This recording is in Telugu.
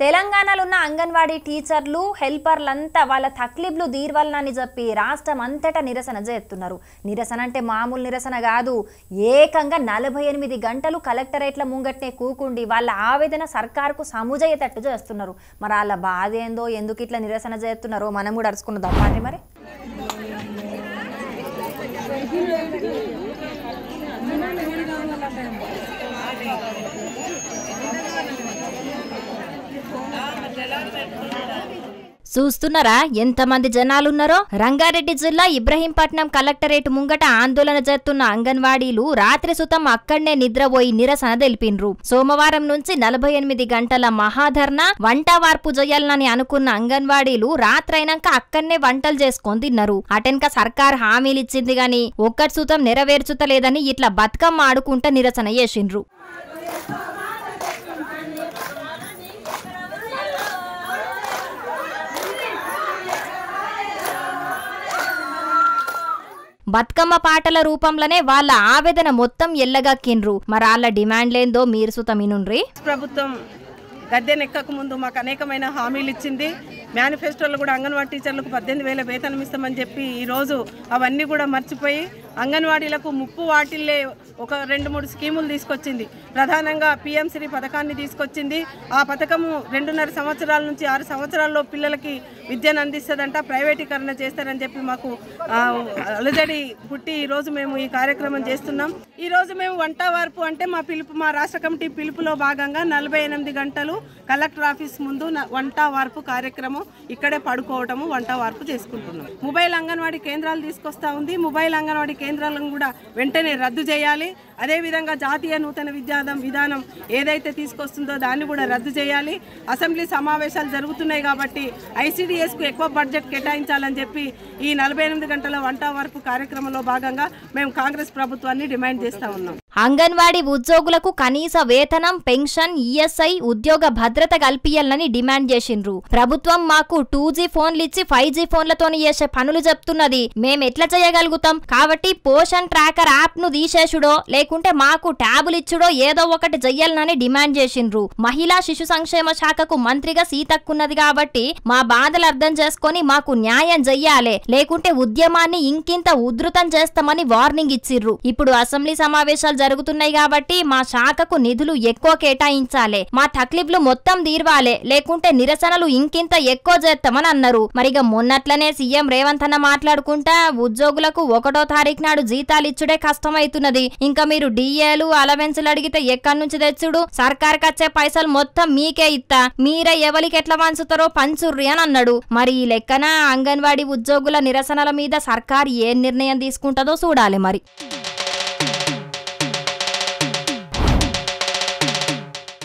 తెలంగాణలో ఉన్న అంగన్వాడీ టీచర్లు హెల్పర్లంతా వాళ్ళ తక్లీఫ్లు తీర్వాలని చెప్పి రాష్ట్రం అంతటా నిరసన చేస్తున్నారు. నిరసన అంటే మామూలు నిరసన కాదు. ఏకంగా 48 గంటలు కలెక్టరేట్ల ముంగట్నే కూకుండి వాళ్ళ ఆవేదన సర్కారుకు సముజయ్యేటట్టు చేస్తున్నారు. మరి వాళ్ళ బాధ ఏందో, ఎందుకు ఇట్లా నిరసన చేస్తున్నారో మనం కూడా అరుచుకున్నదాం. మరి చూస్తున్నారా ఎంతమంది జనాలున్నారో. రంగారెడ్డి జిల్లా ఇబ్రహీంపట్నం కలెక్టరేట్ ముంగట ఆందోళన చేస్తున్న అంగన్వాడీలు రాత్రి సుతం అక్కడనే నిద్రపోయి నిరసన తెలిపిన్రు. సోమవారం నుంచి 48 గంటల మహాధర్నా వంట వార్పు చేయాలని అనుకున్న అంగన్వాడీలు రాత్రైనాక అక్కడనే వంటలు చేసుకొని తిన్నారు. అటెన్క సర్కార్ హామీలిచ్చింది గాని ఒక్కటి సుతం నెరవేర్చుతలేదని ఇట్లా బతుకమ్మ ఆడుకుంటా నిరసన చేసిండ్రు. బతుకమ్మ పాటల రూపంలోనే వాళ్ళ ఆవేదన మొత్తం ఎల్లగక్కిండ్రు. మరి వాళ్ళ డిమాండ్లేందో మీరు సుతమినుండ్రి. ప్రభుత్వం గద్దెనెక్కక ముందు మాకు అనేకమైన హామీలు ఇచ్చింది. మేనిఫెస్టోలో కూడా అంగన్వాడీ టీచర్లకు 18,000 వేతనం ఇస్తామని చెప్పి ఈరోజు అవన్నీ కూడా మర్చిపోయి అంగన్వాడీలకు ముప్పు వాటిల్లే ఒక 2-3 స్కీములు తీసుకొచ్చింది. ప్రధానంగా పిఎంశ్రీ పథకాన్ని తీసుకొచ్చింది. ఆ పథకము 2.5 సంవత్సరాల నుంచి 6 సంవత్సరాల్లో పిల్లలకి విద్యను అందిస్తుందంట. ప్రైవేటీకరణ చేస్తారని చెప్పి మాకు అలజడి పుట్టి ఈరోజు మేము ఈ కార్యక్రమం చేస్తున్నాం. ఈరోజు మేము వంట వార్పు అంటే మా రాష్ట్ర కమిటీ పిలుపులో భాగంగా 48 గంటలు కలెక్టర్ ఆఫీస్ ముందు వంట వార్పు కార్యక్రమం, ఇక్కడే పడుకోవటము, వంట వార్పు చేసుకుంటున్నాం. మొబైల్ అంగన్వాడీ కేంద్రాలు తీసుకొస్తా ఉంది. మొబైల్ అంగన్వాడీ కేంద్రాలను కూడా వెంటనే రద్దు చేయాలి. అదేవిధంగా జాతీయ నూతన విధానం ఏదైతే తీసుకొస్తుందో దాన్ని కూడా రద్దు చేయాలి. అసెంబ్లీ సమావేశాలు జరుగుతున్నాయి కాబట్టి ఐసిడిఎస్కు ఎక్కువ బడ్జెట్ కేటాయించాలని చెప్పి ఈ 48 గంటల వంట వార్పు కార్యక్రమంలో భాగంగా మేము కాంగ్రెస్ ప్రభుత్వాన్ని డిమాండ్ చేస్తా ఉన్నాం. అంగన్వాడీ ఉద్యోగులకు కనీస వేతనం, పెన్షన్, ఈఎస్ఐ, ఉద్యోగ భద్రత కల్పియాలని డిమాండ్ చేసిండ్రు. ప్రభుత్వం మాకు 2G ఫోన్లు ఇచ్చి 5G ఫోన్లతోని చేసే పనులు చెప్తున్నది. మేమెట్లా చేయగలుగుతాం? కాబట్టి పోషన్ ట్రాకర్ యాప్ ను తీసేసుడో లేకుంటే మాకు ట్యాబులు ఇచ్చుడో ఏదో ఒకటి చెయ్యాలని డిమాండ్ చేసిండ్రు. మహిళా శిశు సంక్షేమ శాఖకు మంత్రిగా సీతక్కున్నది కాబట్టి మా బాధలు అర్థం చేసుకొని మాకు న్యాయం చెయ్యాలి, లేకుంటే ఉద్యమాన్ని ఇంకింత ఉధృతం చేస్తామని వార్నింగ్ ఇచ్చిర్రు. ఇప్పుడు అసెంబ్లీ సమావేశాలు జరుగుతున్నాయి కాబట్టి మా శాఖకు నిధులు ఎక్కువ కేటాయించాలి, మా తక్లీఫ్లు మొత్తం తీర్వాలే, లేకుంటే నిరసనలు ఇంకింత ఎక్కువ చేస్తామని అన్నారు. మరిగా మొన్నట్లనే సీఎం రేవంత్ అన్న మాట్లాడుకుంటా ఉద్యోగులకు 1వ తారీఖు నాడు జీతాలు ఇచ్చుడే కష్టమైతున్నది, ఇంకా మీరు డిఏలు అలవెన్సులు అడిగితే ఎక్కడి నుంచి తెచ్చుడు, సర్కార్కి వచ్చే పైసలు మొత్తం మీకే ఇస్తా, మీరే ఎవరికి ఎట్లా పంచుతారో పంచుర్రి అని అన్నాడు. మరి ఈ లెక్కన అంగన్వాడీ ఉద్యోగుల నిరసనల మీద సర్కార్ ఏ నిర్ణయం తీసుకుంటుందో చూడాలి మరి.